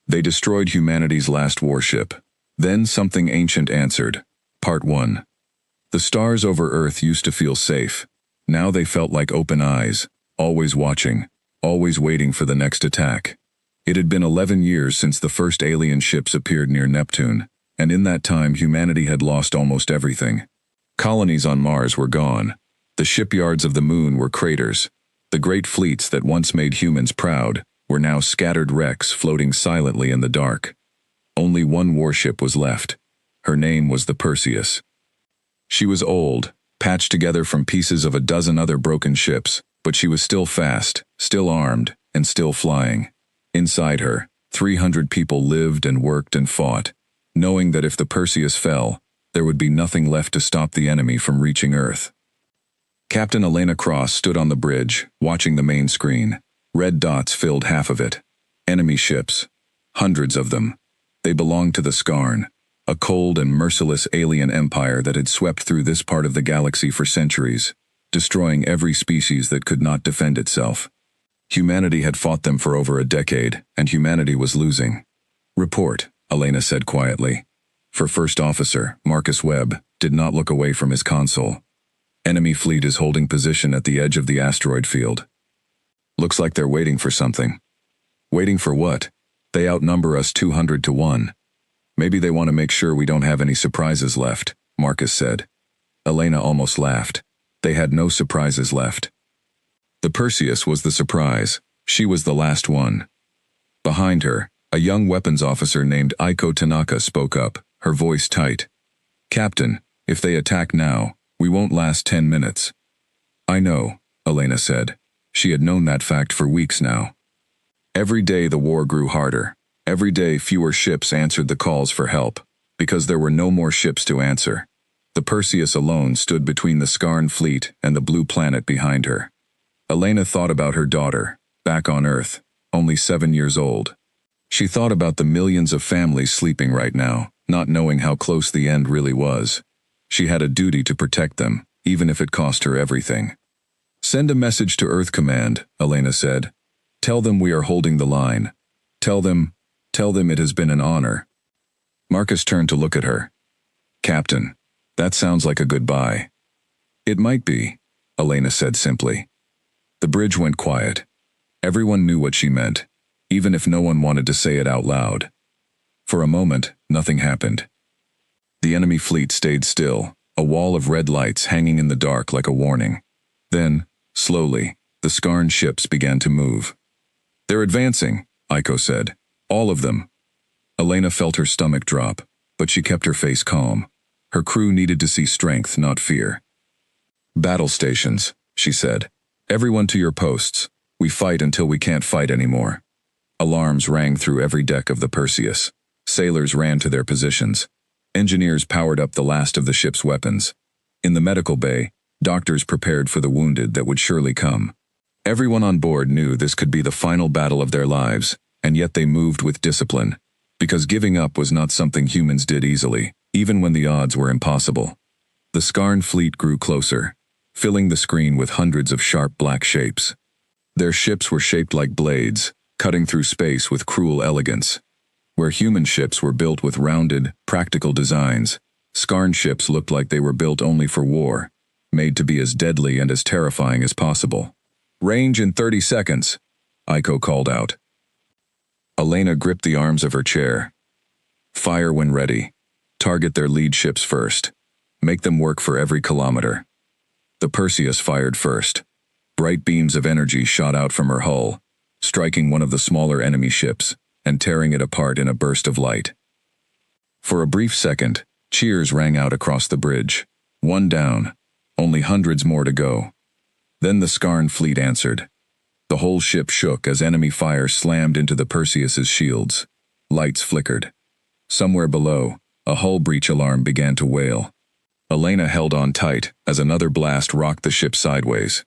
They destroyed humanity's last warship. Then something ancient answered. Part 1. The stars over Earth used to feel safe. Now they felt like open eyes, always watching, always waiting for the next attack. It had been 11 years since the first alien ships appeared near Neptune, and in that time humanity had lost almost everything. Colonies on Mars were gone. The shipyards of the moon were craters. The great fleets that once made humans proud were now scattered wrecks floating silently in the dark. Only one warship was left. Her name was the Perseus. She was old, patched together from pieces of a dozen other broken ships, but she was still fast, still armed, and still flying. Inside her, 300 people lived and worked and fought, knowing that if the Perseus fell, there would be nothing left to stop the enemy from reaching Earth. Captain Elena Cross stood on the bridge, watching the main screen. Red dots filled half of it. Enemy ships. Hundreds of them. They belonged to the Skarn, a cold and merciless alien empire that had swept through this part of the galaxy for centuries, destroying every species that could not defend itself. Humanity had fought them for over a decade, and humanity was losing. Report, Elena said quietly. For First Officer, Marcus Webb did not look away from his console. Enemy fleet is holding position at the edge of the asteroid field. Looks like they're waiting for something. Waiting for what? They outnumber us 200 to 1. Maybe they want to make sure we don't have any surprises left, Marcus said. Elena almost laughed. They had no surprises left. The Perseus was the surprise. She was the last one. Behind her, a young weapons officer named Aiko Tanaka spoke up, her voice tight. Captain, if they attack now, we won't last 10 minutes. I know, Elena said. She had known that fact for weeks now. Every day the war grew harder. Every day fewer ships answered the calls for help, because there were no more ships to answer. The Perseus alone stood between the Skarn fleet and the blue planet behind her. Elena thought about her daughter, back on Earth, only 7 years old. She thought about the millions of families sleeping right now, not knowing how close the end really was. She had a duty to protect them, even if it cost her everything. Send a message to Earth Command, Elena said. Tell them we are holding the line. Tell them it has been an honor. Marcus turned to look at her. Captain, that sounds like a goodbye. It might be, Elena said simply. The bridge went quiet. Everyone knew what she meant, even if no one wanted to say it out loud. For a moment, nothing happened. The enemy fleet stayed still, a wall of red lights hanging in the dark like a warning. Then, slowly, the Skarn ships began to move. They're advancing, Aiko said. All of them. Elena felt her stomach drop, but she kept her face calm. Her crew needed to see strength, not fear. Battle stations, she said. Everyone to your posts. We fight until we can't fight anymore. Alarms rang through every deck of the Perseus. Sailors ran to their positions. Engineers powered up the last of the ship's weapons. In the medical bay, doctors prepared for the wounded that would surely come. Everyone on board knew this could be the final battle of their lives, and yet they moved with discipline, because giving up was not something humans did easily, even when the odds were impossible. The Skarn fleet grew closer, filling the screen with hundreds of sharp black shapes. Their ships were shaped like blades, cutting through space with cruel elegance. Where human ships were built with rounded, practical designs, Skarn ships looked like they were built only for war, made to be as deadly and as terrifying as possible. Range in 30 seconds, Aiko called out. Elena gripped the arms of her chair. Fire when ready. Target their lead ships first. Make them work for every kilometer. The Perseus fired first. Bright beams of energy shot out from her hull, striking one of the smaller enemy ships and tearing it apart in a burst of light. For a brief second, cheers rang out across the bridge. One down, only hundreds more to go. Then the Skarn fleet answered. The whole ship shook as enemy fire slammed into the Perseus's shields. Lights flickered. Somewhere below, a hull breach alarm began to wail. Elena held on tight as another blast rocked the ship sideways.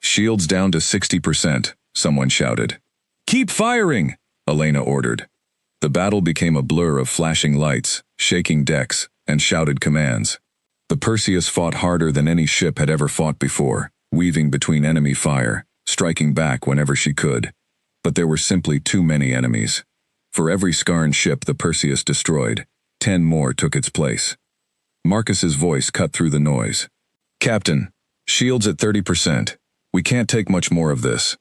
Shields down to 60%, someone shouted. Keep firing, Elena ordered. The battle became a blur of flashing lights, shaking decks, and shouted commands. The Perseus fought harder than any ship had ever fought before, weaving between enemy fire, striking back whenever she could. But there were simply too many enemies. For every Skarn ship the Perseus destroyed, 10 more took its place. Marcus's voice cut through the noise. "Captain, shields at 30%. We can't take much more of this."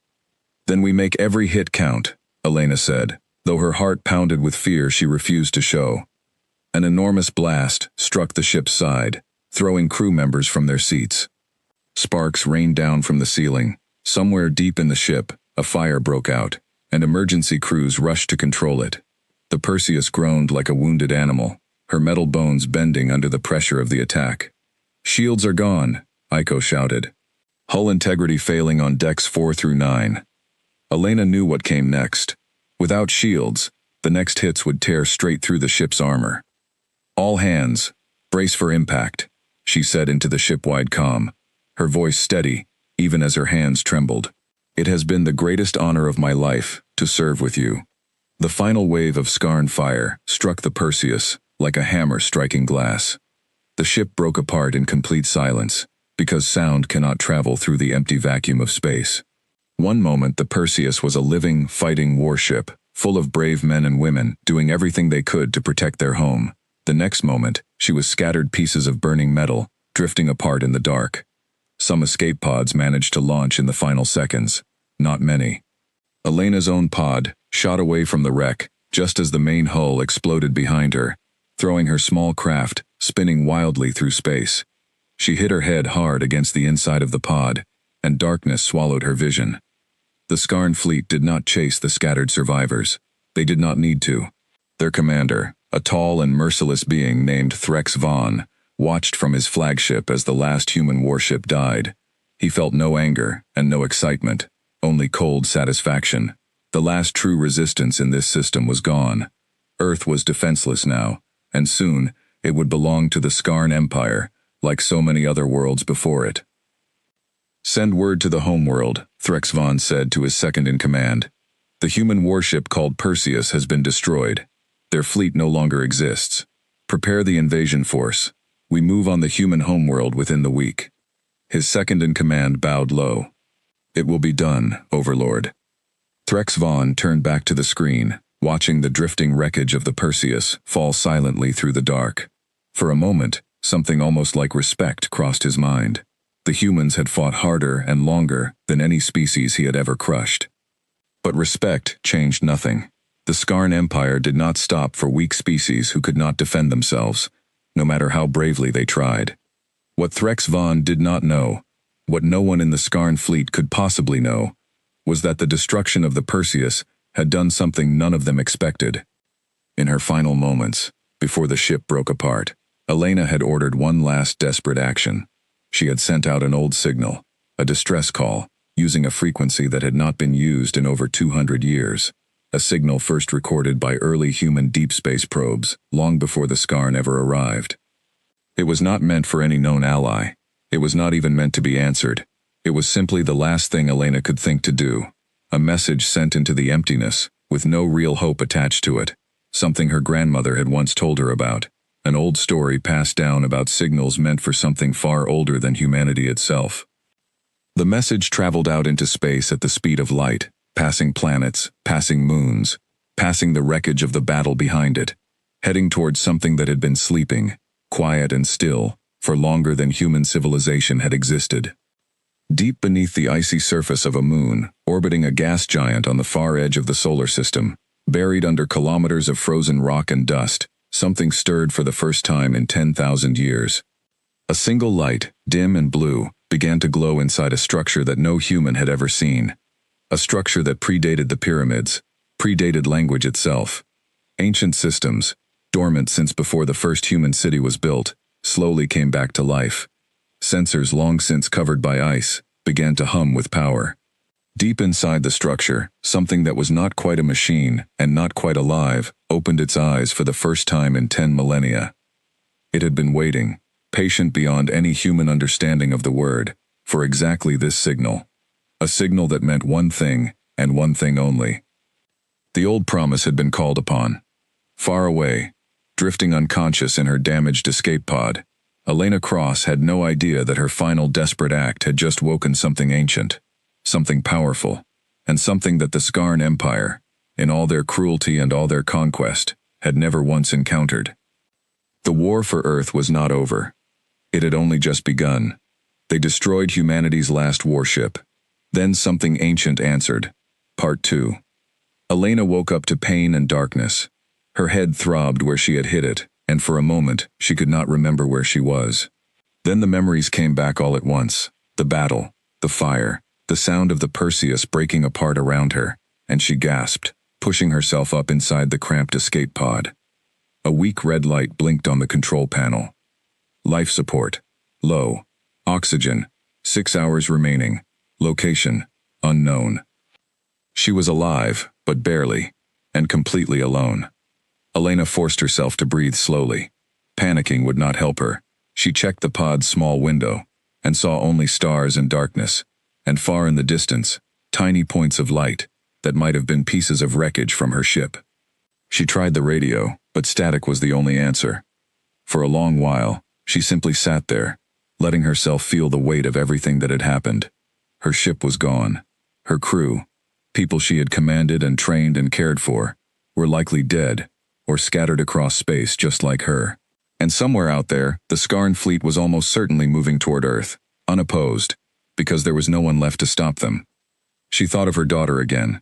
"Then we make every hit count," Elena said. Though her heart pounded with fear, she refused to show. An enormous blast struck the ship's side, throwing crew members from their seats. Sparks rained down from the ceiling. Somewhere deep in the ship, a fire broke out, and emergency crews rushed to control it. The Perseus groaned like a wounded animal, her metal bones bending under the pressure of the attack. "Shields are gone," Iko shouted. "Hull integrity failing on decks 4 through 9. Elena knew what came next. Without shields, the next hits would tear straight through the ship's armor. "All hands, brace for impact," she said into the ship-wide comm, her voice steady, even as her hands trembled. "It has been the greatest honor of my life to serve with you." The final wave of Skarn fire struck the Perseus like a hammer striking glass. The ship broke apart in complete silence, because sound cannot travel through the empty vacuum of space. One moment the Perseus was a living, fighting warship, full of brave men and women doing everything they could to protect their home. The next moment, she was scattered pieces of burning metal, drifting apart in the dark. Some escape pods managed to launch in the final seconds. Not many. Elena's own pod shot away from the wreck, just as the main hull exploded behind her, throwing her small craft spinning wildly through space. She hit her head hard against the inside of the pod, and darkness swallowed her vision. The Skarn fleet did not chase the scattered survivors. They did not need to. Their commander, a tall and merciless being named Threx Vaughn, watched from his flagship as the last human warship died. He felt no anger and no excitement, only cold satisfaction. The last true resistance in this system was gone. Earth was defenseless now, and soon it would belong to the Skarn Empire, like so many other worlds before it. "Send word to the homeworld," Threx Vaughn said to his second-in-command. "The human warship called Perseus has been destroyed. Their fleet no longer exists. Prepare the invasion force. We move on the human homeworld within the week." His second-in-command bowed low. "It will be done, Overlord." Threx Vaughn turned back to the screen, watching the drifting wreckage of the Perseus fall silently through the dark. For a moment, something almost like respect crossed his mind. The humans had fought harder and longer than any species he had ever crushed. But respect changed nothing. The Skarn Empire did not stop for weak species who could not defend themselves, no matter how bravely they tried. What Threx Vaughn did not know, what no one in the Skarn fleet could possibly know, was that the destruction of the Perseus had done something none of them expected. In her final moments, before the ship broke apart, Elena had ordered one last desperate action. She had sent out an old signal, a distress call, using a frequency that had not been used in over 200 years. A signal first recorded by early human deep space probes, long before the Skarn ever arrived. It was not meant for any known ally. It was not even meant to be answered. It was simply the last thing Elena could think to do. A message sent into the emptiness, with no real hope attached to it. Something her grandmother had once told her about. An old story passed down about signals meant for something far older than humanity itself. The message traveled out into space at the speed of light, passing planets, passing moons, passing the wreckage of the battle behind it, heading towards something that had been sleeping, quiet and still, for longer than human civilization had existed. Deep beneath the icy surface of a moon, orbiting a gas giant on the far edge of the solar system, buried under kilometers of frozen rock and dust, something stirred for the first time in 10,000 years. A single light, dim and blue, began to glow inside a structure that no human had ever seen. A structure that predated the pyramids, predated language itself. Ancient systems, dormant since before the first human city was built, slowly came back to life. Sensors long since covered by ice began to hum with power. Deep inside the structure, something that was not quite a machine and not quite alive opened its eyes for the first time in 10 millennia. It had been waiting, patient beyond any human understanding of the word, for exactly this signal. A signal that meant one thing, and one thing only. The old promise had been called upon. Far away, drifting unconscious in her damaged escape pod, Elena Cross had no idea that her final desperate act had just woken something ancient, something powerful, and something that the Skarn Empire, in all their cruelty and all their conquest, had never once encountered. The war for Earth was not over. It had only just begun. They destroyed humanity's last warship. Then something ancient answered. Part 2. Elena woke up to pain and darkness. Her head throbbed where she had hit it, and for a moment, she could not remember where she was. Then the memories came back all at once. The battle, the fire, the sound of the Perseus breaking apart around her, and she gasped, pushing herself up inside the cramped escape pod. A weak red light blinked on the control panel. Life support. Low. Oxygen. 6 hours remaining. Location. Unknown. She was alive, but barely, and completely alone. Elena forced herself to breathe slowly. Panicking would not help her. She checked the pod's small window, and saw only stars and darkness, and far in the distance, tiny points of light that might have been pieces of wreckage from her ship. She tried the radio, but static was the only answer. For a long while, she simply sat there, letting herself feel the weight of everything that had happened. Her ship was gone. Her crew, people she had commanded and trained and cared for, were likely dead, or scattered across space just like her. And somewhere out there, the Skarn fleet was almost certainly moving toward Earth, unopposed, because there was no one left to stop them. She thought of her daughter again.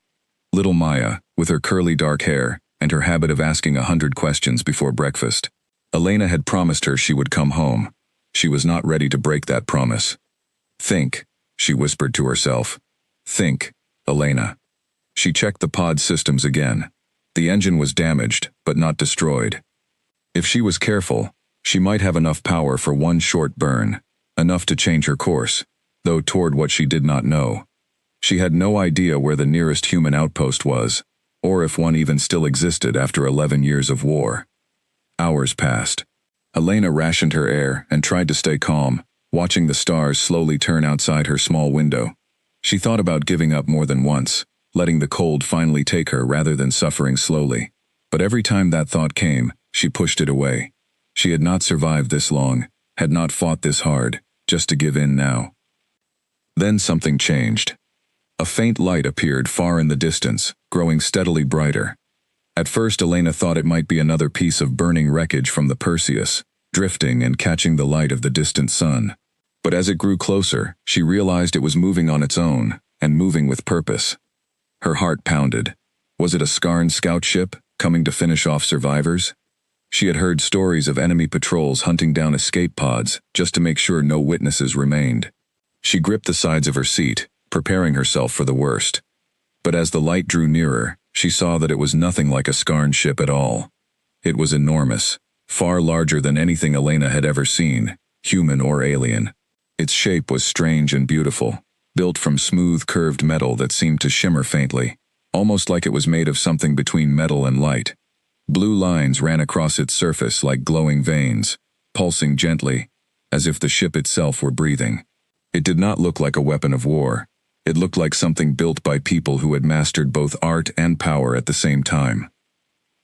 Little Maya, with her curly dark hair, and her habit of asking 100 questions before breakfast. Elena had promised her she would come home. She was not ready to break that promise. Think, she whispered to herself. Think, Elena. She checked the pod systems again. The engine was damaged, but not destroyed. If she was careful, she might have enough power for one short burn, enough to change her course, though toward what she did not know. She had no idea where the nearest human outpost was, or if one even still existed after 11 years of war. Hours passed. Elena rationed her air and tried to stay calm, watching the stars slowly turn outside her small window. She thought about giving up more than once, letting the cold finally take her rather than suffering slowly. But every time that thought came, she pushed it away. She had not survived this long, had not fought this hard, just to give in now. Then something changed. A faint light appeared far in the distance, growing steadily brighter. At first Elena thought it might be another piece of burning wreckage from the Perseus, drifting and catching the light of the distant sun. But as it grew closer, she realized it was moving on its own, and moving with purpose. Her heart pounded. Was it a Skarn scout ship, coming to finish off survivors? She had heard stories of enemy patrols hunting down escape pods, just to make sure no witnesses remained. She gripped the sides of her seat, preparing herself for the worst. But as the light drew nearer, she saw that it was nothing like a Skarn ship at all. It was enormous, far larger than anything Elena had ever seen, human or alien. Its shape was strange and beautiful, built from smooth curved metal that seemed to shimmer faintly, almost like it was made of something between metal and light. Blue lines ran across its surface like glowing veins, pulsing gently, as if the ship itself were breathing. It did not look like a weapon of war. It looked like something built by people who had mastered both art and power at the same time.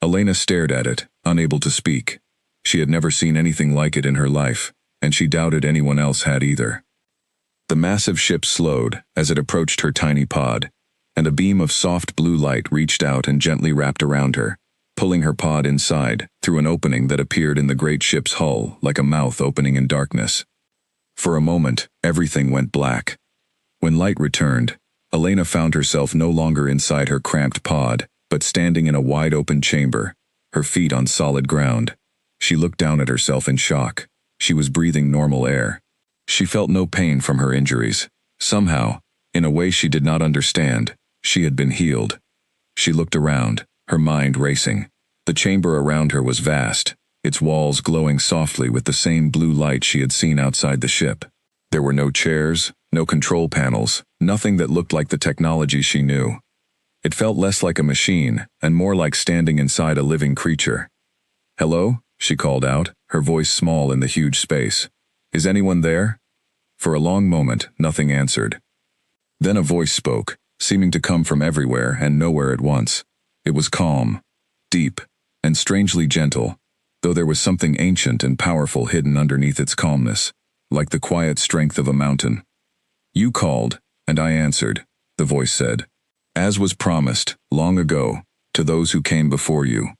Elena stared at it, unable to speak. She had never seen anything like it in her life, and she doubted anyone else had either. The massive ship slowed as it approached her tiny pod, and a beam of soft blue light reached out and gently wrapped around her, pulling her pod inside through an opening that appeared in the great ship's hull like a mouth opening in darkness. For a moment, everything went black. When light returned, Elena found herself no longer inside her cramped pod, but standing in a wide-open chamber, her feet on solid ground. She looked down at herself in shock. She was breathing normal air. She felt no pain from her injuries. Somehow, in a way she did not understand, she had been healed. She looked around, her mind racing. The chamber around her was vast, its walls glowing softly with the same blue light she had seen outside the ship. There were no chairs, no control panels, nothing that looked like the technology she knew. It felt less like a machine, and more like standing inside a living creature. "Hello?" she called out, her voice small in the huge space. "Is anyone there?" For a long moment, nothing answered. Then a voice spoke, seeming to come from everywhere and nowhere at once. It was calm, deep, and strangely gentle, though there was something ancient and powerful hidden underneath its calmness, like the quiet strength of a mountain. "You called, and I answered," the voice said. "As was promised, long ago, To those who came before you.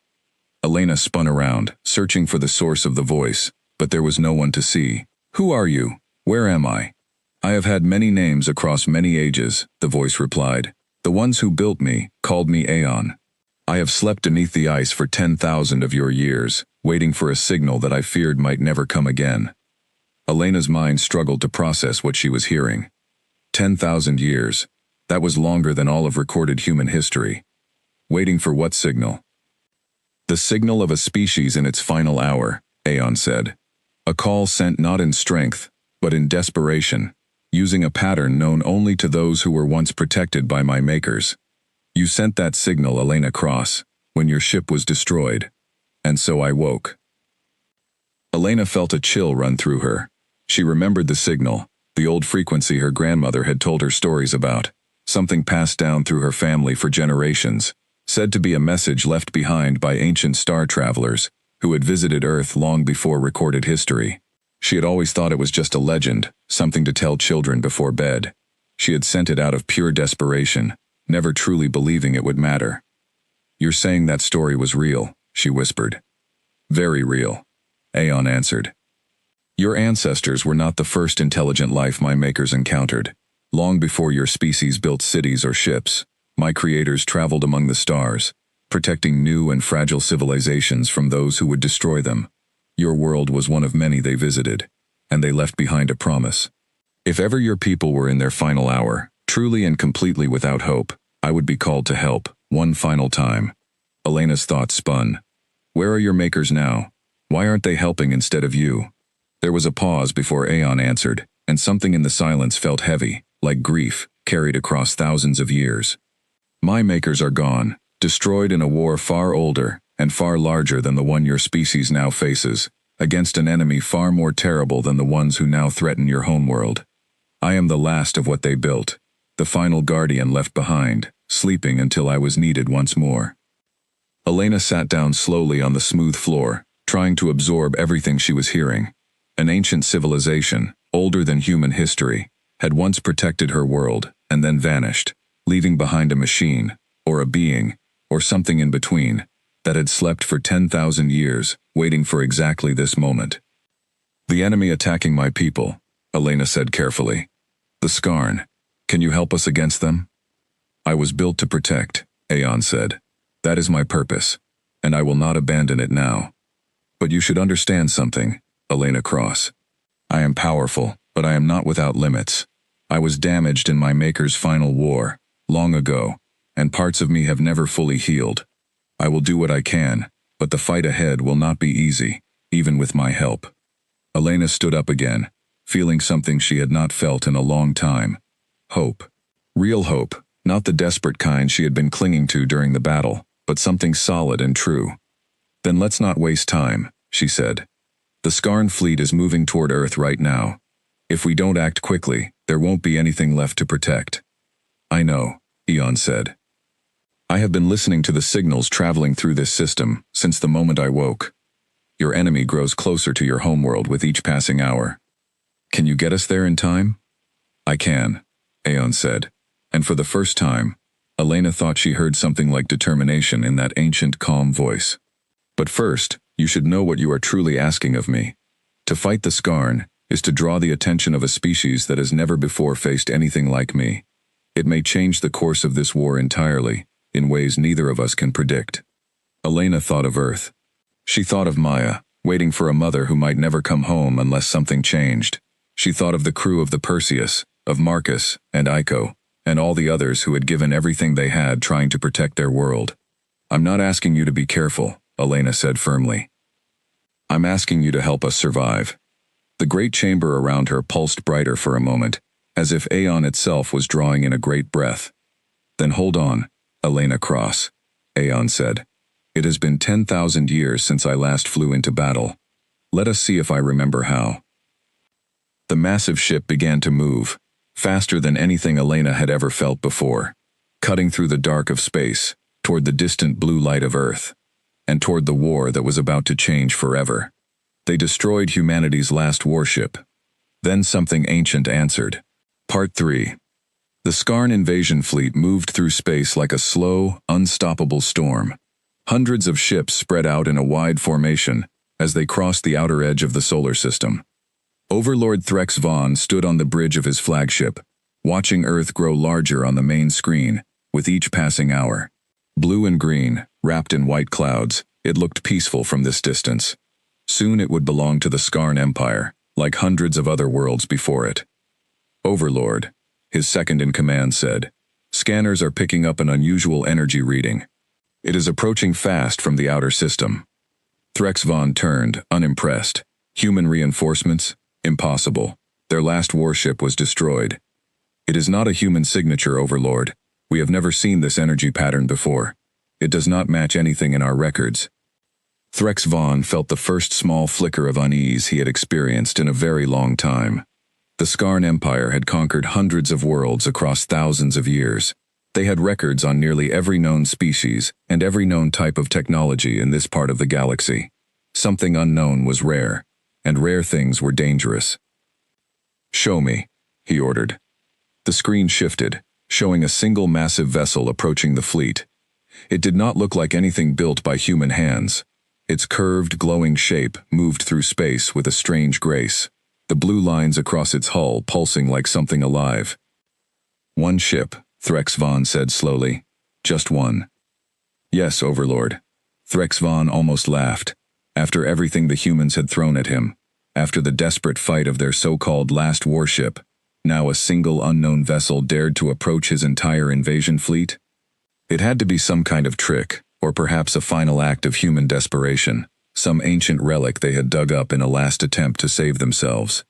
Elena spun around, searching for the source of the voice, but there was no one to see. Who are you? Where am I? I have had many names across many ages, the voice replied. The ones who built me called me Aeon. I have slept beneath the ice for 10,000 of your years, waiting for a signal that I feared might never come again. Elena's mind struggled to process what she was hearing. 10,000 years. That was longer than all of recorded human history. Waiting for what signal? The signal of a species in its final hour, Aeon said. A call sent not in strength, but in desperation, using a pattern known only to those who were once protected by my makers. You sent that signal, Elena Cross, when your ship was destroyed. And so I woke. Elena felt a chill run through her. She remembered the signal, the old frequency her grandmother had told her stories about, something passed down through her family for generations, said to be a message left behind by ancient star travelers who had visited Earth long before recorded history. She had always thought it was just a legend, something to tell children before bed. She had sent it out of pure desperation, never truly believing it would matter. You're saying that story was real, she whispered. Very real, Aeon answered. Your ancestors were not the first intelligent life my makers encountered. Long before your species built cities or ships, my creators traveled among the stars, protecting new and fragile civilizations from those who would destroy them. Your world was one of many they visited, and they left behind a promise. If ever your people were in their final hour, truly and completely without hope, I would be called to help, one final time. Elena's thoughts spun. Where are your makers now? Why aren't they helping instead of you? There was a pause before Aeon answered, and something in the silence felt heavy, like grief, carried across thousands of years. My makers are gone, destroyed in a war far older and far larger than the one your species now faces, against an enemy far more terrible than the ones who now threaten your homeworld. I am the last of what they built, the final guardian left behind, sleeping until I was needed once more. Elena sat down slowly on the smooth floor, trying to absorb everything she was hearing. An ancient civilization, older than human history, had once protected her world and then vanished, leaving behind a machine, or a being, or something in between, that had slept for 10,000 years, waiting for exactly this moment. The enemy attacking my people, Elena said carefully. The Skarn. Can you help us against them? I was built to protect, Aeon said. That is my purpose, and I will not abandon it now. But you should understand something, Elena Cross. I am powerful, but I am not without limits. I was damaged in my maker's final war, long ago, and parts of me have never fully healed. I will do what I can, but the fight ahead will not be easy, even with my help. Elena stood up again, feeling something she had not felt in a long time. Hope. Real hope, not the desperate kind she had been clinging to during the battle, but something solid and true. Then let's not waste time, she said. The Skarn fleet is moving toward Earth right now. If we don't act quickly, there won't be anything left to protect. I know, Aeon said. I have been listening to the signals traveling through this system since the moment I woke. Your enemy grows closer to your homeworld with each passing hour. Can you get us there in time? I can, Aeon said, and for the first time, Elena thought she heard something like determination in that ancient, calm voice. But first, you should know what you are truly asking of me. To fight the Skarn is to draw the attention of a species that has never before faced anything like me. It may change the course of this war entirely, in ways neither of us can predict. Elena thought of Earth. She thought of Maya, waiting for a mother who might never come home unless something changed. She thought of the crew of the Perseus, of Marcus and Iko, and all the others who had given everything they had trying to protect their world. I'm not asking you to be careful, Elena said firmly. I'm asking you to help us survive. The great chamber around her pulsed brighter for a moment, as if Aeon itself was drawing in a great breath. Then hold on, Elena Cross, Aeon said. It has been 10,000 years since I last flew into battle. Let us see if I remember how. The massive ship began to move, faster than anything Elena had ever felt before, cutting through the dark of space, toward the distant blue light of Earth, and toward the war that was about to change forever. They destroyed humanity's last warship. Then something ancient answered. Part 3. The Skarn invasion fleet moved through space like a slow, unstoppable storm. Hundreds of ships spread out in a wide formation as they crossed the outer edge of the solar system. Overlord Threx Vaughn stood on the bridge of his flagship, watching Earth grow larger on the main screen with each passing hour. Blue and green, wrapped in white clouds, it looked peaceful from this distance. Soon it would belong to the Skarn Empire, like hundreds of other worlds before it. Overlord, his second-in-command said, "Scanners are picking up an unusual energy reading. It is approaching fast from the outer system." Threx Vaughn turned, unimpressed. "Human reinforcements? Impossible. Their last warship was destroyed." "It is not a human signature, Overlord. We have never seen this energy pattern before. It does not match anything in our records." Threx Vaughn felt the first small flicker of unease he had experienced in a very long time. The Skarn Empire had conquered hundreds of worlds across thousands of years. They had records on nearly every known species and every known type of technology in this part of the galaxy. Something unknown was rare, and rare things were dangerous. "Show me," he ordered. The screen shifted, showing a single massive vessel approaching the fleet. It did not look like anything built by human hands. Its curved, glowing shape moved through space with a strange grace, the blue lines across its hull pulsing like something alive. "One ship," Threx Vaughn said slowly. "Just one." "Yes, Overlord." Threx Vaughn almost laughed. After everything the humans had thrown at him, after the desperate fight of their so-called last warship, now a single unknown vessel dared to approach his entire invasion fleet? It had to be some kind of trick, or perhaps a final act of human desperation, some ancient relic they had dug up in a last attempt to save themselves.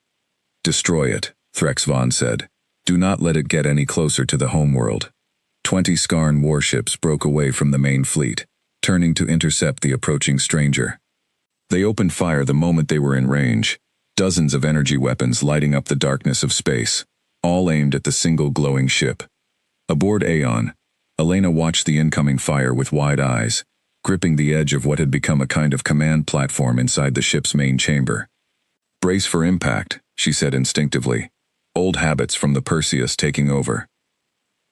"Destroy it," Threx Vaughn said. "Do not let it get any closer to the homeworld." 20 Skarn warships broke away from the main fleet, turning to intercept the approaching stranger. They opened fire the moment they were in range, dozens of energy weapons lighting up the darkness of space, all aimed at the single glowing ship. Aboard Aeon, Elena watched the incoming fire with wide eyes, gripping the edge of what had become a kind of command platform inside the ship's main chamber. "Brace for impact," she said instinctively, old habits from the Perseus taking over.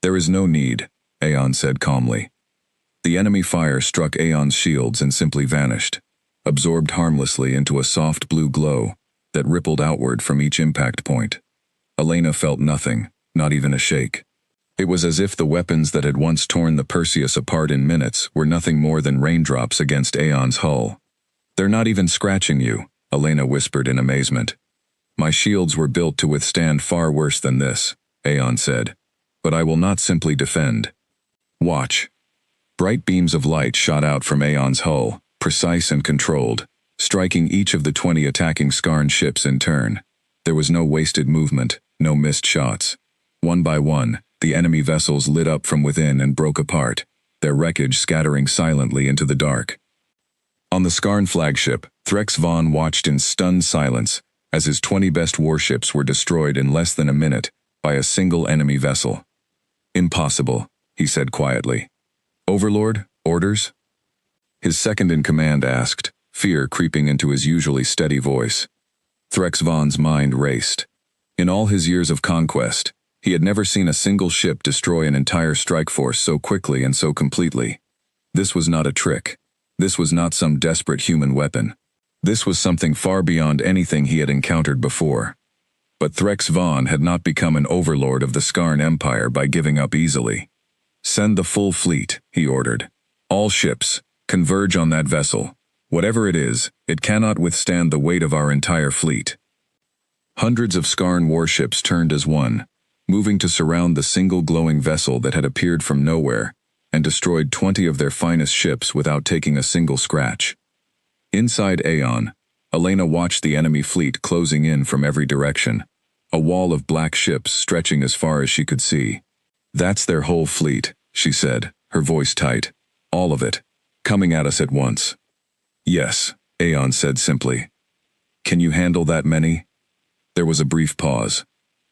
"There is no need," Aeon said calmly. The enemy fire struck Aeon's shields and simply vanished, absorbed harmlessly into a soft blue glow that rippled outward from each impact point. Elena felt nothing, not even a shake. It was as if the weapons that had once torn the Perseus apart in minutes were nothing more than raindrops against Aeon's hull. "They're not even scratching you," Elena whispered in amazement. "My shields were built to withstand far worse than this," Aeon said. "But I will not simply defend. Watch." Bright beams of light shot out from Aeon's hull, precise and controlled, striking each of the 20 attacking Skarn ships in turn. There was no wasted movement, no missed shots. One by one, the enemy vessels lit up from within and broke apart, their wreckage scattering silently into the dark. On the Skarn flagship, Threx Vaughn watched in stunned silence as his 20 best warships were destroyed in less than a minute by a single enemy vessel. "Impossible," he said quietly. "Overlord, orders?" His second-in-command asked, fear creeping into his usually steady voice. Threx Vaughn's mind raced. In all his years of conquest, he had never seen a single ship destroy an entire strike force so quickly and so completely. This was not a trick. This was not some desperate human weapon. This was something far beyond anything he had encountered before. But Threx Vaughn had not become an overlord of the Skarn Empire by giving up easily. "Send the full fleet," he ordered. "All ships, converge on that vessel. Whatever it is, it cannot withstand the weight of our entire fleet." Hundreds of Skarn warships turned as one, moving to surround the single glowing vessel that had appeared from nowhere, and destroyed 20 of their finest ships without taking a single scratch. Inside Aeon, Elena watched the enemy fleet closing in from every direction, a wall of black ships stretching as far as she could see. "That's their whole fleet," she said, her voice tight. "All of it, coming at us at once." "Yes," Aeon said simply. "Can you handle that many?" There was a brief pause.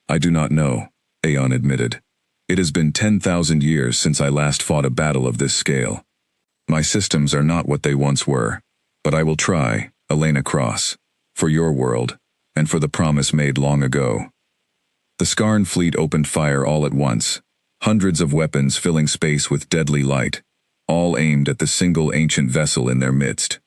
"I do not know," Aeon admitted. "It has been 10,000 years since I last fought a battle of this scale. My systems are not what they once were, but I will try, Elena Cross, for your world, and for the promise made long ago." The Skarn fleet opened fire all at once, hundreds of weapons filling space with deadly light, all aimed at the single ancient vessel in their midst.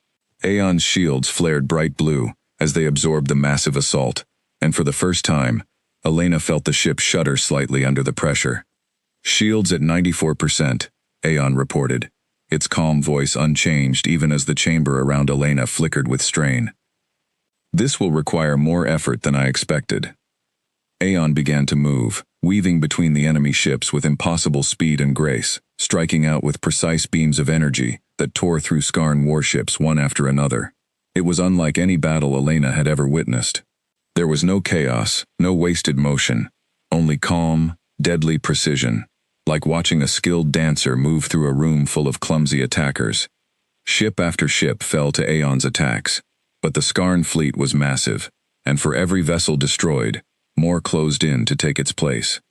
Aeon's shields flared bright blue as they absorbed the massive assault, and for the first time, Elena felt the ship shudder slightly under the pressure. "Shields at 94%, Aeon reported, its calm voice unchanged even as the chamber around Elena flickered with strain. "This will require more effort than I expected." Aeon began to move, weaving between the enemy ships with impossible speed and grace, striking out with precise beams of energy that tore through Skarn warships one after another. It was unlike any battle Elena had ever witnessed. There was no chaos, no wasted motion, only calm, deadly precision, like watching a skilled dancer move through a room full of clumsy attackers. Ship after ship fell to Aeon's attacks, but the Skarn fleet was massive, and for every vessel destroyed, more closed in to take its place.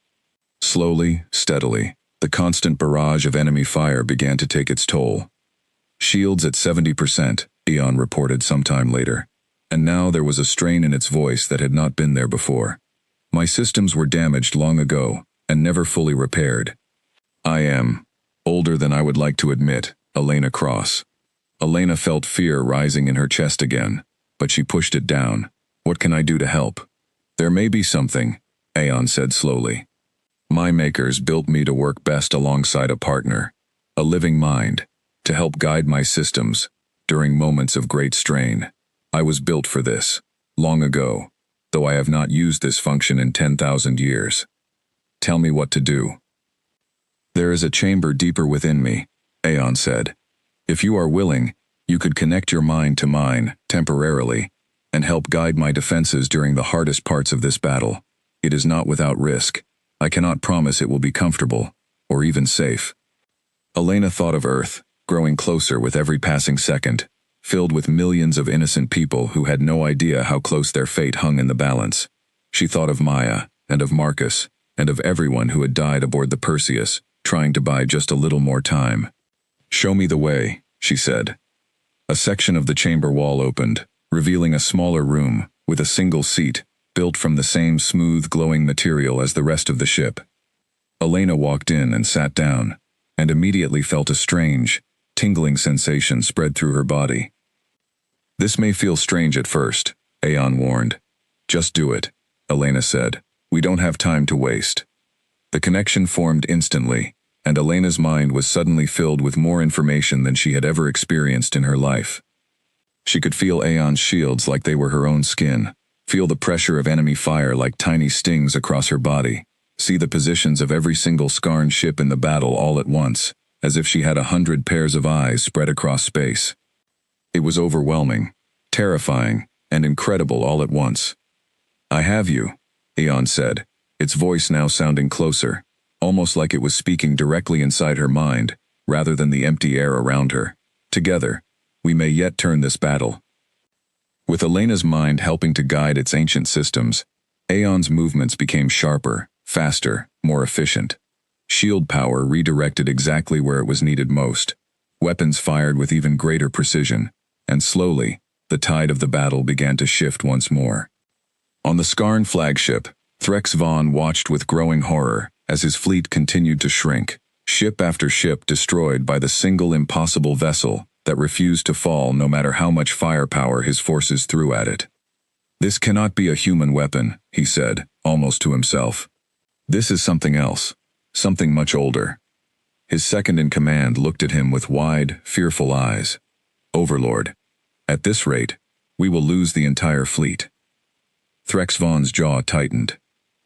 Slowly, steadily, the constant barrage of enemy fire began to take its toll. "Shields at 70%, Aeon reported sometime later, and now there was a strain in its voice that had not been there before. "My systems were damaged long ago, and never fully repaired. I am older than I would like to admit, Elena Cross." Elena felt fear rising in her chest again, but she pushed it down. "What can I do to help?" "There may be something," Aeon said slowly. "My makers built me to work best alongside a partner, a living mind, to help guide my systems during moments of great strain. I was built for this, long ago, though I have not used this function in 10,000 years. Tell me what to do." "There is a chamber deeper within me," Aeon said. "If you are willing, you could connect your mind to mine, temporarily, and help guide my defenses during the hardest parts of this battle. It is not without risk. I cannot promise it will be comfortable, or even safe." Elena thought of Earth, growing closer with every passing second, filled with millions of innocent people who had no idea how close their fate hung in the balance. She thought of Maya, and of Marcus, and of everyone who had died aboard the Perseus, trying to buy just a little more time. "Show me the way," she said. A section of the chamber wall opened, revealing a smaller room with a single seat, built from the same smooth, glowing material as the rest of the ship. Elena walked in and sat down, and immediately felt a strange, tingling sensation spread through her body. "This may feel strange at first," Aeon warned. "Just do it," Elena said. "We don't have time to waste." The connection formed instantly, and Elena's mind was suddenly filled with more information than she had ever experienced in her life. She could feel Aeon's shields like they were her own skin, feel the pressure of enemy fire like tiny stings across her body, see the positions of every single Skarn ship in the battle all at once, as if she had 100 pairs of eyes spread across space. It was overwhelming, terrifying, and incredible all at once. "I have you," Aeon said, its voice now sounding closer, almost like it was speaking directly inside her mind, rather than the empty air around her. "Together, we may yet turn this battle." With Elena's mind helping to guide its ancient systems, Aeon's movements became sharper, faster, more efficient. Shield power redirected exactly where it was needed most. Weapons fired with even greater precision, and slowly, the tide of the battle began to shift once more. On the Skarn flagship, Threx Vaughn watched with growing horror as his fleet continued to shrink, ship after ship destroyed by the single impossible vessel that refused to fall no matter how much firepower his forces threw at it. "This cannot be a human weapon," he said, almost to himself. "This is something else, something much older." His second-in-command looked at him with wide, fearful eyes. "Overlord, at this rate, we will lose the entire fleet." Threx Vaughn's jaw tightened.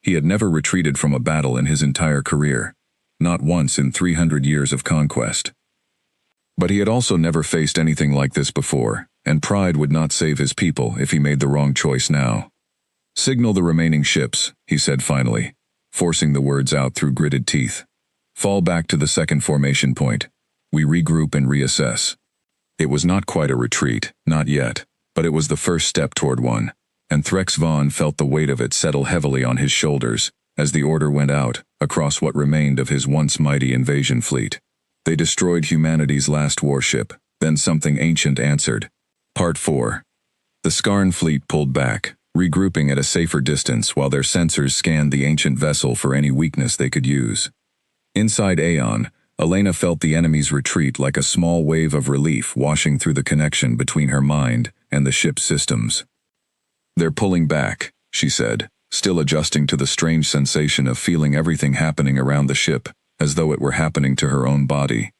He had never retreated from a battle in his entire career, not once in 300 years of conquest. But he had also never faced anything like this before, and pride would not save his people if he made the wrong choice now. "Signal the remaining ships," he said finally, forcing the words out through gritted teeth. "Fall back to the second formation point. We regroup and reassess." It was not quite a retreat, not yet, but it was the first step toward one, and Threx Vaughn felt the weight of it settle heavily on his shoulders as the order went out across what remained of his once mighty invasion fleet. They destroyed humanity's last warship, then something ancient answered. Part 4. The Skarn fleet pulled back, regrouping at a safer distance while their sensors scanned the ancient vessel for any weakness they could use. Inside Aeon, Elena felt the enemy's retreat like a small wave of relief washing through the connection between her mind and the ship's systems. "They're pulling back," she said, still adjusting to the strange sensation of feeling everything happening around the ship, as though it were happening to her own body.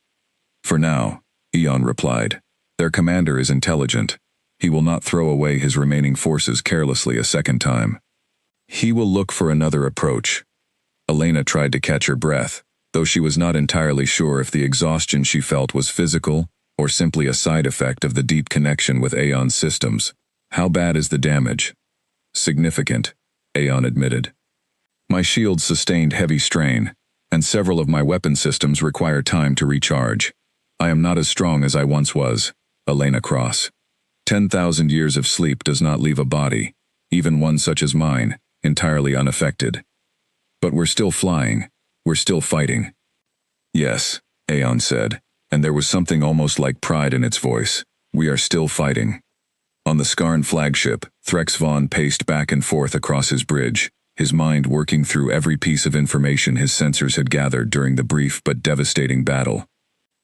"For now," Aeon replied. "Their commander is intelligent. He will not throw away his remaining forces carelessly a second time. He will look for another approach." Elena tried to catch her breath, though she was not entirely sure if the exhaustion she felt was physical or simply a side effect of the deep connection with Aeon's systems. "How bad is the damage?" "Significant," Aeon admitted. "My shields sustained heavy strain, and several of my weapon systems require time to recharge. I am not as strong as I once was." Elena Cross. 10,000 years of sleep does not leave a body, even one such as mine, entirely unaffected. "But we're still flying. We're still fighting." "Yes," Aeon said, and there was something almost like pride in its voice. "We are still fighting." On the Skarn flagship, Threx Vaughn paced back and forth across his bridge, his mind working through every piece of information his sensors had gathered during the brief but devastating battle.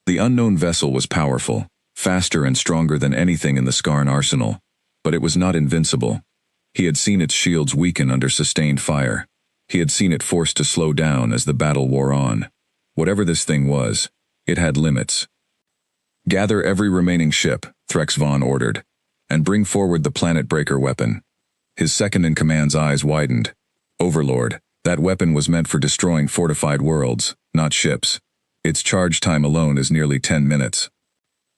The unknown vessel was powerful, faster and stronger than anything in the Skarn arsenal, but it was not invincible. He had seen its shields weaken under sustained fire. He had seen it forced to slow down as the battle wore on. Whatever this thing was, it had limits. "Gather every remaining ship," Threx Vaughn ordered, "and bring forward the planet breaker weapon." His second-in-command's eyes widened. "Overlord, that weapon was meant for destroying fortified worlds, not ships. Its charge time alone is nearly 10 minutes.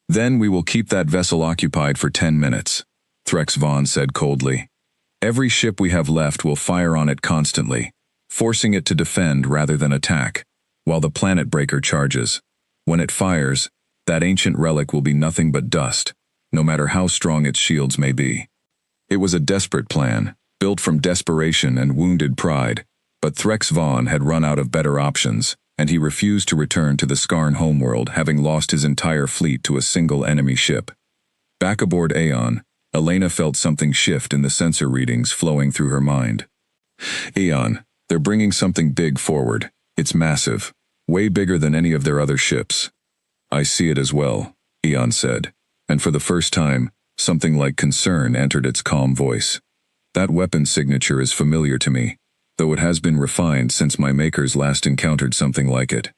"Then we will keep that vessel occupied for 10 minutes, Threx Vaughn said coldly. "Every ship we have left will fire on it constantly, forcing it to defend rather than attack, while the planet breaker charges. When it fires, that ancient relic will be nothing but dust, no matter how strong its shields may be." It was a desperate plan, built from desperation and wounded pride, but Threx Vaughn had run out of better options, and he refused to return to the Skarn homeworld, having lost his entire fleet to a single enemy ship. Back aboard Aeon, Elena felt something shift in the sensor readings flowing through her mind. "Aeon, they're bringing something big forward. It's massive, way bigger than any of their other ships." "I see it as well," Aeon said, and for the first time, something like concern entered its calm voice. "That weapon signature is familiar to me, though it has been refined since my makers last encountered something like it.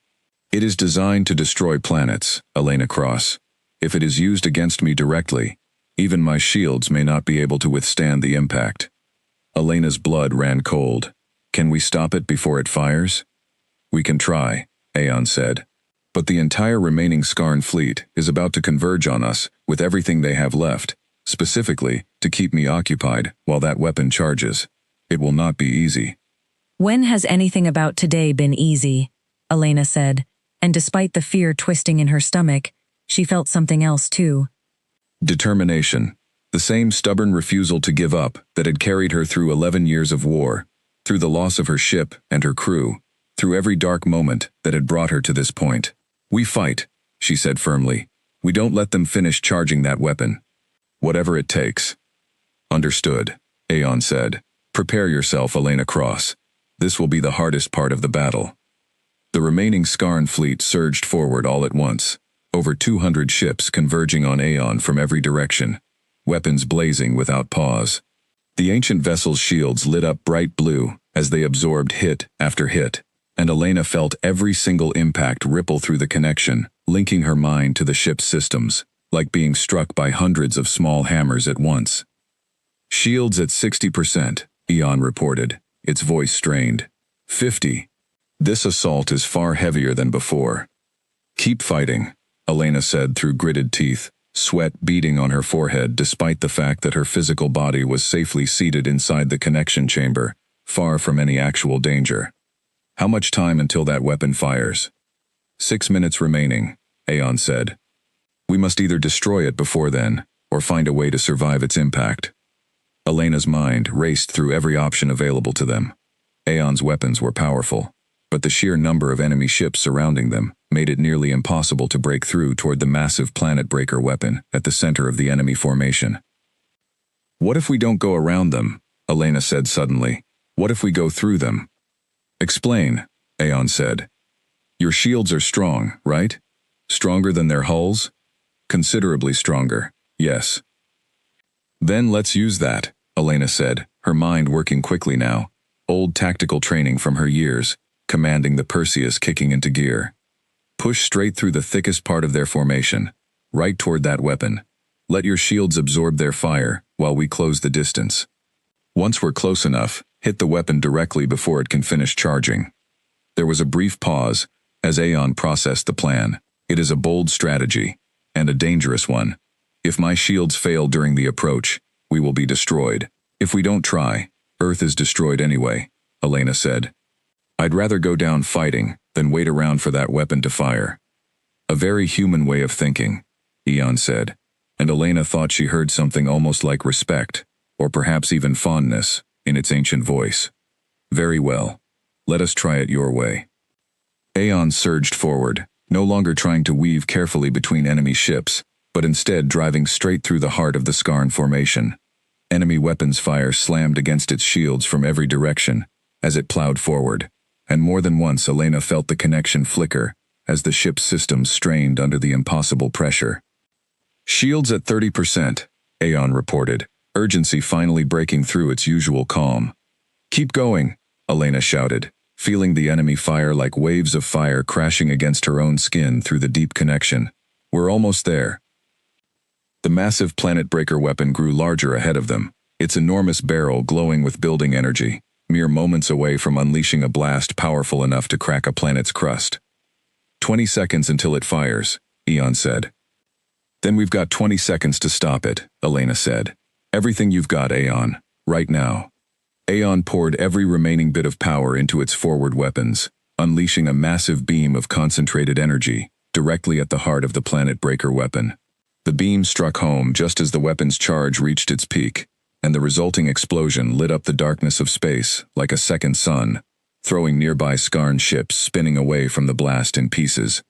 It is designed to destroy planets, Elena Cross. If it is used against me directly, even my shields may not be able to withstand the impact." Elena's blood ran cold. "Can we stop it before it fires?" "We can try," Aeon said. "But the entire remaining Skarn fleet is about to converge on us with everything they have left, specifically to keep me occupied while that weapon charges. It will not be easy." "When has anything about today been easy?" Elena said, and despite the fear twisting in her stomach, she felt something else too. Determination. The same stubborn refusal to give up that had carried her through 11 years of war, through the loss of her ship and her crew, through every dark moment that had brought her to this point. "We fight," she said firmly. "We don't let them finish charging that weapon. Whatever it takes." "Understood," Aeon said. "Prepare yourself, Elena Cross. This will be the hardest part of the battle." The remaining Skarn fleet surged forward all at once, over 200 ships converging on Aeon from every direction, weapons blazing without pause. The ancient vessel's shields lit up bright blue as they absorbed hit after hit, and Elena felt every single impact ripple through the connection, linking her mind to the ship's systems, like being struck by hundreds of small hammers at once. "Shields at 60%, Aeon reported, its voice strained. 50. This assault is far heavier than before." "Keep fighting," Elena said through gritted teeth, sweat beading on her forehead despite the fact that her physical body was safely seated inside the connection chamber, far from any actual danger. "How much time until that weapon fires?" 6 minutes remaining, Aeon said. "We must either destroy it before then, or find a way to survive its impact." Elena's mind raced through every option available to them. Aeon's weapons were powerful, but the sheer number of enemy ships surrounding them made it nearly impossible to break through toward the massive planet breaker weapon at the center of the enemy formation. "What if we don't go around them?" Elena said suddenly. What if we go through them? Explain, Aeon said. Your shields are strong, right? Stronger than their hulls? Considerably stronger, yes. Then let's use that, Elena said, her mind working quickly now. Old tactical training from her years, commanding the Perseus kicking into gear. Push straight through the thickest part of their formation, right toward that weapon. Let your shields absorb their fire while we close the distance. Once we're close enough, hit the weapon directly before it can finish charging. There was a brief pause as Aeon processed the plan. It is a bold strategy, and a dangerous one. If my shields fail during the approach, we will be destroyed. If we don't try, Earth is destroyed anyway, Elena said. I'd rather go down fighting than wait around for that weapon to fire. A very human way of thinking, Aeon said, and Elena thought she heard something almost like respect, or perhaps even fondness, in its ancient voice. Very well. Let us try it your way. Aeon surged forward, no longer trying to weave carefully between enemy ships, but instead driving straight through the heart of the Skarn formation. Enemy weapons fire slammed against its shields from every direction as it plowed forward, and more than once Elena felt the connection flicker as the ship's systems strained under the impossible pressure. Shields at 30%, Aeon reported, urgency finally breaking through its usual calm. Keep going, Elena shouted, feeling the enemy fire like waves of fire crashing against her own skin through the deep connection. We're almost there. The massive planet breaker weapon grew larger ahead of them, its enormous barrel glowing with building energy, mere moments away from unleashing a blast powerful enough to crack a planet's crust. 20 seconds until it fires, Aeon said. Then we've got 20 seconds to stop it, Elena said. Everything you've got, Aeon, right now. Aeon poured every remaining bit of power into its forward weapons, unleashing a massive beam of concentrated energy directly at the heart of the planet breaker weapon. The beam struck home just as the weapon's charge reached its peak, and the resulting explosion lit up the darkness of space like a second sun, throwing nearby Skarn ships spinning away from the blast in pieces.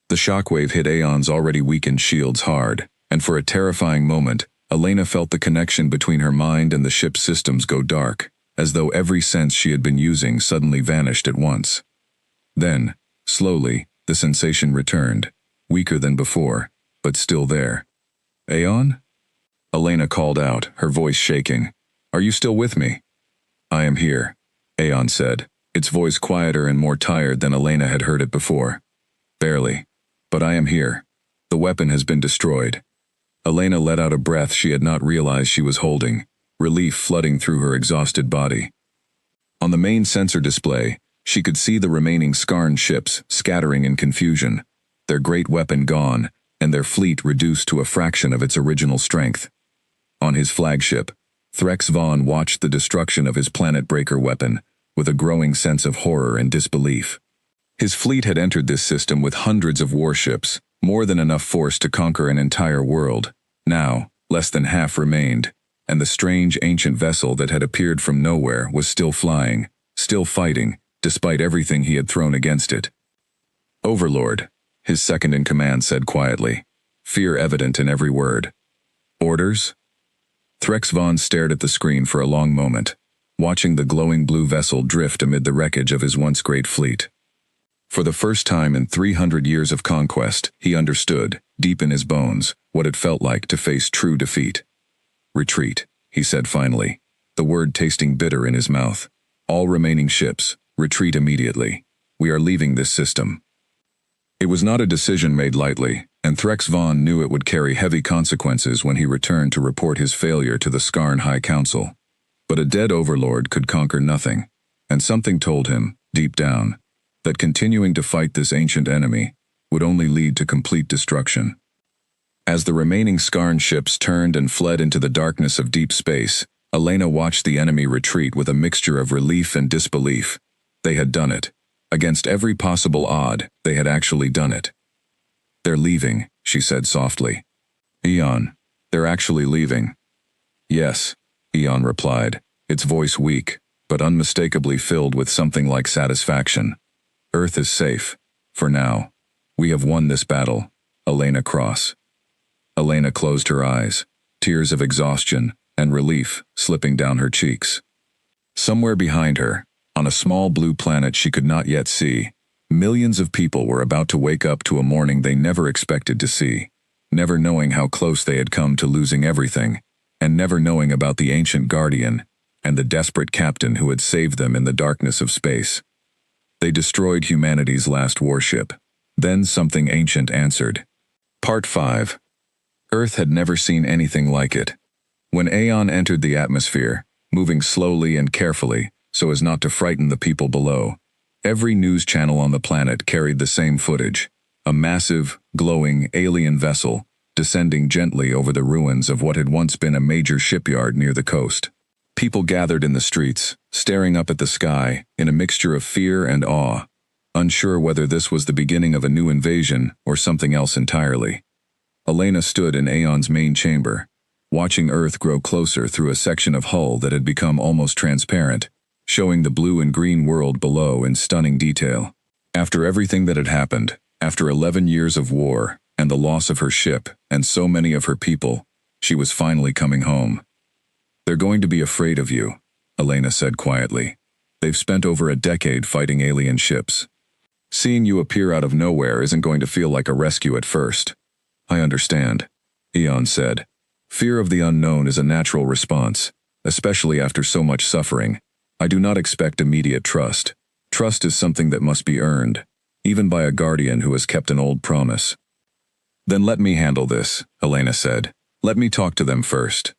The shockwave hit Aeon's already weakened shields hard, and for a terrifying moment, Elena felt the connection between her mind and the ship's systems go dark, as though every sense she had been using suddenly vanished at once. Then, slowly, the sensation returned, weaker than before, but still there. Aeon? Elena called out, her voice shaking. Are you still with me? I am here, Aeon said, its voice quieter and more tired than Elena had heard it before. Barely. But I am here. The weapon has been destroyed. Elena let out a breath she had not realized she was holding, relief flooding through her exhausted body. On the main sensor display, she could see the remaining Skarn ships scattering in confusion, their great weapon gone, and their fleet reduced to a fraction of its original strength. On his flagship, Threx Vaughn watched the destruction of his planet breaker weapon with a growing sense of horror and disbelief. His fleet had entered this system with hundreds of warships, more than enough force to conquer an entire world. Now, less than half remained, and the strange ancient vessel that had appeared from nowhere was still flying, still fighting, despite everything he had thrown against it. Overlord, his second-in-command said quietly, fear evident in every word. Orders? Threx Vaughn stared at the screen for a long moment, watching the glowing blue vessel drift amid the wreckage of his once great fleet. For the first time in 300 years of conquest, he understood, deep in his bones, what it felt like to face true defeat. Retreat, he said finally, the word tasting bitter in his mouth. All remaining ships, retreat immediately. We are leaving this system. It was not a decision made lightly, and Threx Vaughn knew it would carry heavy consequences when he returned to report his failure to the Skarn High Council. But a dead overlord could conquer nothing, and something told him, deep down, that continuing to fight this ancient enemy would only lead to complete destruction. As the remaining Skarn ships turned and fled into the darkness of deep space, Elena watched the enemy retreat with a mixture of relief and disbelief. They had done it. Against every possible odd, they had actually done it. They're leaving, she said softly. Aeon, they're actually leaving. Yes, Aeon replied, its voice weak, but unmistakably filled with something like satisfaction. Earth is safe, for now. We have won this battle. Elena Cross. Elena closed her eyes, tears of exhaustion and relief slipping down her cheeks. Somewhere behind her, on a small blue planet she could not yet see, millions of people were about to wake up to a morning they never expected to see, never knowing how close they had come to losing everything, and never knowing about the ancient guardian and the desperate captain who had saved them in the darkness of space. They destroyed humanity's last warship. Then something ancient answered. Part 5. Earth had never seen anything like it. When Aeon entered the atmosphere, moving slowly and carefully so as not to frighten the people below, every news channel on the planet carried the same footage, a massive, glowing alien vessel descending gently over the ruins of what had once been a major shipyard near the coast. People gathered in the streets, staring up at the sky in a mixture of fear and awe, unsure whether this was the beginning of a new invasion or something else entirely. Elena stood in Aeon's main chamber, watching Earth grow closer through a section of hull that had become almost transparent, showing the blue and green world below in stunning detail. After everything that had happened, after 11 years of war and the loss of her ship and so many of her people, she was finally coming home. "They're going to be afraid of you," Elena said quietly. "They've spent over a decade fighting alien ships. Seeing you appear out of nowhere isn't going to feel like a rescue at first." "I understand," Aeon said. "Fear of the unknown is a natural response, especially after so much suffering. I do not expect immediate trust. Trust is something that must be earned, even by a guardian who has kept an old promise." "Then let me handle this," Elena said. "Let me talk to them first."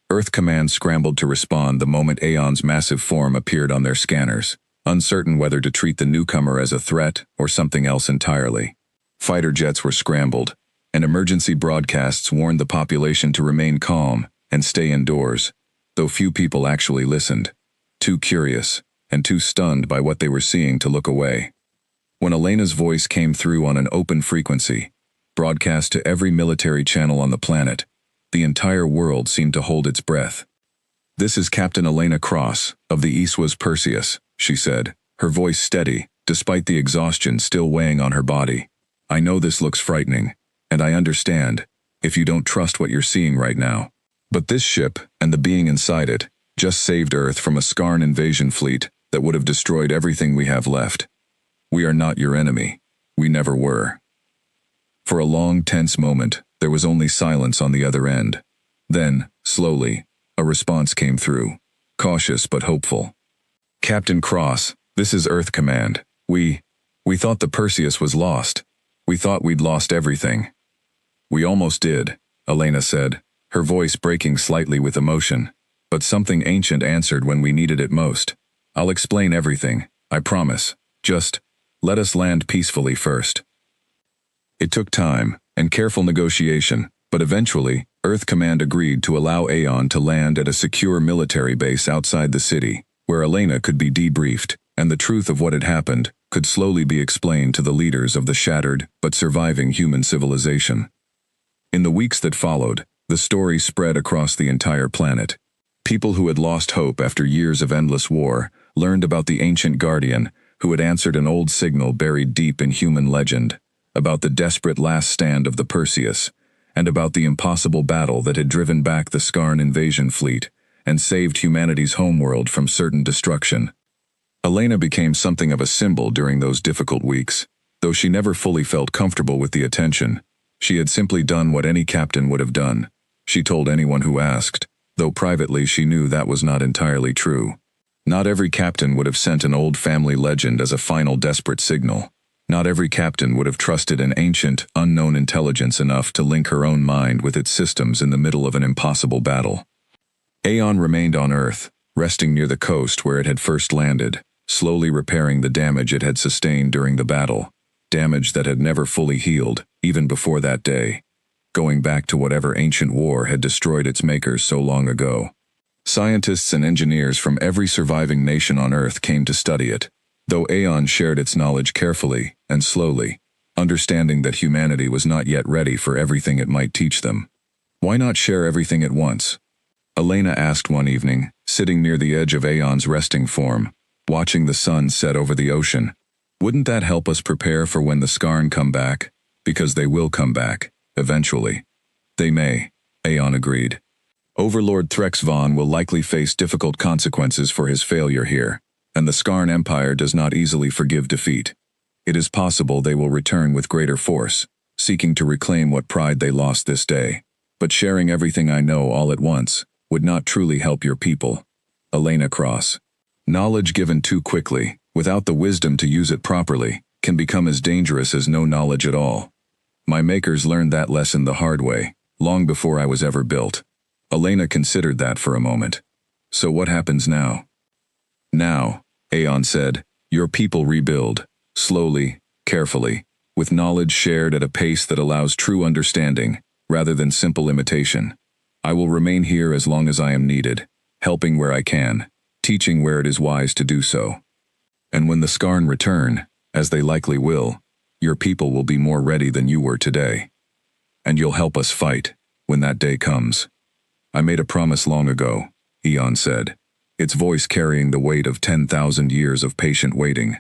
Earth Command scrambled to respond the moment Aeon's massive form appeared on their scanners, uncertain whether to treat the newcomer as a threat or something else entirely. Fighter jets were scrambled, and emergency broadcasts warned the population to remain calm and stay indoors, though few people actually listened, too curious and too stunned by what they were seeing to look away. When Elena's voice came through on an open frequency, broadcast to every military channel on the planet, the entire world seemed to hold its breath. "This is Captain Elena Cross, of the HFY Perseus," she said, her voice steady, despite the exhaustion still weighing on her body. "I know this looks frightening, and I understand, if you don't trust what you're seeing right now. But this ship, and the being inside it, just saved Earth from a Skarn invasion fleet that would have destroyed everything we have left. We are not your enemy. We never were." For a long, tense moment, there was only silence on the other end. Then, slowly, a response came through, cautious but hopeful. "Captain Cross, this is Earth Command. We thought the Perseus was lost. We thought we'd lost everything." "We almost did," Elena said, her voice breaking slightly with emotion. "But something ancient answered when we needed it most. I'll explain everything, I promise. Just let us land peacefully first." It took time and careful negotiation, but eventually, Earth Command agreed to allow Aeon to land at a secure military base outside the city, where Elena could be debriefed, and the truth of what had happened could slowly be explained to the leaders of the shattered but surviving human civilization. In the weeks that followed, the story spread across the entire planet. People who had lost hope after years of endless war learned about the ancient guardian who had answered an old signal buried deep in human legend, about the desperate last stand of the Perseus, and about the impossible battle that had driven back the Skarn invasion fleet and saved humanity's homeworld from certain destruction. Elena became something of a symbol during those difficult weeks, though she never fully felt comfortable with the attention. She had simply done what any captain would have done. She told anyone who asked, though privately she knew that was not entirely true. Not every captain would have sent an old family legend as a final desperate signal. Not every captain would have trusted an ancient, unknown intelligence enough to link her own mind with its systems in the middle of an impossible battle. Aeon remained on Earth, resting near the coast where it had first landed, slowly repairing the damage it had sustained during the battle, damage that had never fully healed, even before that day, going back to whatever ancient war had destroyed its makers so long ago. Scientists and engineers from every surviving nation on Earth came to study it, though Aeon shared its knowledge carefully and slowly, understanding that humanity was not yet ready for everything it might teach them. "Why not share everything at once?" Elena asked one evening, sitting near the edge of Aeon's resting form, watching the sun set over the ocean. "Wouldn't that help us prepare for when the Skarn come back? Because they will come back, eventually." "They may," Aeon agreed. Overlord Threx Vaughn will likely face difficult consequences for his failure here, and the Skarn Empire does not easily forgive defeat. It is possible they will return with greater force, seeking to reclaim what pride they lost this day. But sharing everything I know all at once would not truly help your people. Elena Cross. Knowledge given too quickly, without the wisdom to use it properly, can become as dangerous as no knowledge at all. My makers learned that lesson the hard way, long before I was ever built. Elena considered that for a moment. So what happens now? Now, Aeon said, your people rebuild, slowly, carefully, with knowledge shared at a pace that allows true understanding, rather than simple imitation. I will remain here as long as I am needed, helping where I can, teaching where it is wise to do so. And when the Skarn return, as they likely will, your people will be more ready than you were today. And you'll help us fight, when that day comes. I made a promise long ago, Aeon said, its voice carrying the weight of 10,000 years of patient waiting.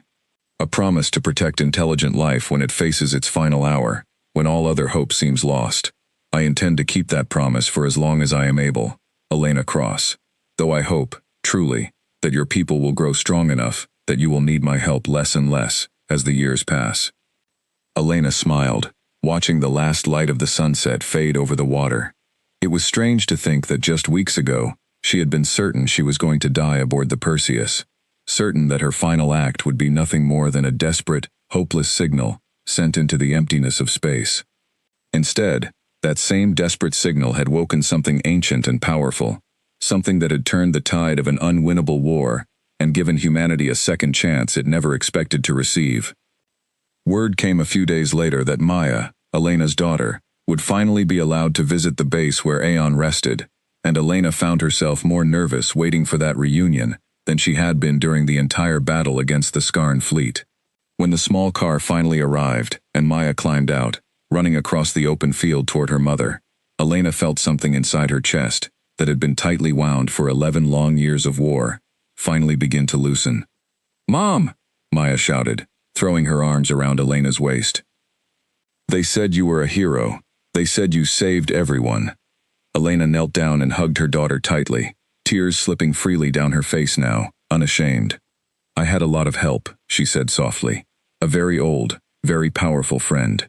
A promise to protect intelligent life when it faces its final hour, when all other hope seems lost. I intend to keep that promise for as long as I am able, Elena Cross. Though I hope, truly, that your people will grow strong enough that you will need my help less and less as the years pass. Elena smiled, watching the last light of the sunset fade over the water. It was strange to think that just weeks ago, she had been certain she was going to die aboard the Perseus, certain that her final act would be nothing more than a desperate, hopeless signal sent into the emptiness of space. Instead, that same desperate signal had woken something ancient and powerful, something that had turned the tide of an unwinnable war and given humanity a second chance it never expected to receive. Word came a few days later that Maya, Elena's daughter, would finally be allowed to visit the base where Aeon rested, and Elena found herself more nervous waiting for that reunion than she had been during the entire battle against the Skarn fleet. When the small car finally arrived, and Maya climbed out, running across the open field toward her mother, Elena felt something inside her chest, that had been tightly wound for 11 long years of war, finally begin to loosen. "Mom!" Maya shouted, throwing her arms around Elena's waist. "They said you were a hero. They said you saved everyone." Elena knelt down and hugged her daughter tightly, tears slipping freely down her face now, unashamed. "I had a lot of help," she said softly. "A very old, very powerful friend."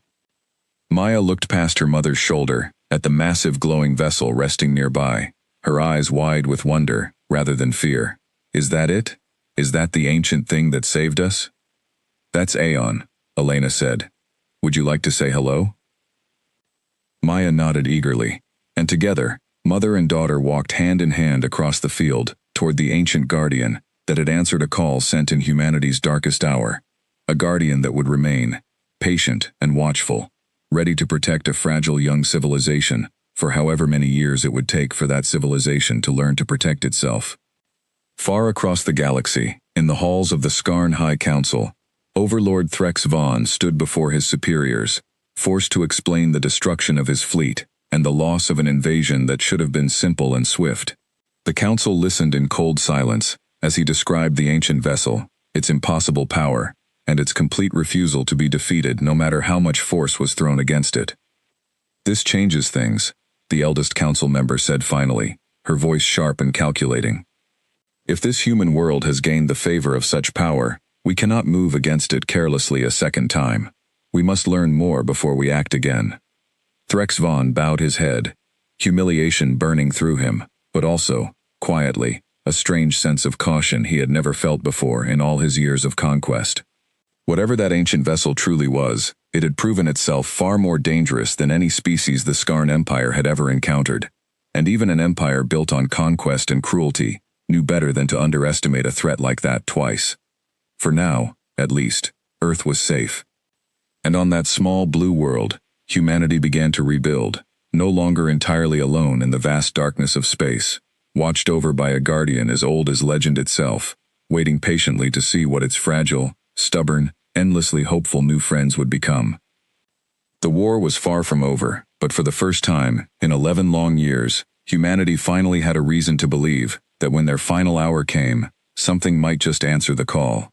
Maya looked past her mother's shoulder, at the massive glowing vessel resting nearby, her eyes wide with wonder, rather than fear. "Is that it? Is that the ancient thing that saved us?" "That's Aeon," Elena said. "Would you like to say hello?" Maya nodded eagerly, and together, mother and daughter walked hand in hand across the field, toward the ancient guardian that had answered a call sent in humanity's darkest hour, a guardian that would remain, patient and watchful, ready to protect a fragile young civilization, for however many years it would take for that civilization to learn to protect itself. Far across the galaxy, in the halls of the Skarn High Council, Overlord Threx Vaughn stood before his superiors, forced to explain the destruction of his fleet and the loss of an invasion that should have been simple and swift. The council listened in cold silence as he described the ancient vessel, its impossible power, and its complete refusal to be defeated no matter how much force was thrown against it. "This changes things," the eldest council member said finally, her voice sharp and calculating. "If this human world has gained the favor of such power, we cannot move against it carelessly a second time. We must learn more before we act again." Threx Vaughn bowed his head, humiliation burning through him, but also, quietly, a strange sense of caution he had never felt before in all his years of conquest. Whatever that ancient vessel truly was, it had proven itself far more dangerous than any species the Skarn Empire had ever encountered, and even an empire built on conquest and cruelty knew better than to underestimate a threat like that twice. For now, at least, Earth was safe. And on that small blue world, humanity began to rebuild, no longer entirely alone in the vast darkness of space, watched over by a guardian as old as legend itself, waiting patiently to see what its fragile, stubborn, endlessly hopeful new friends would become. The war was far from over, but for the first time, in 11 long years, humanity finally had a reason to believe that when their final hour came, something might just answer the call.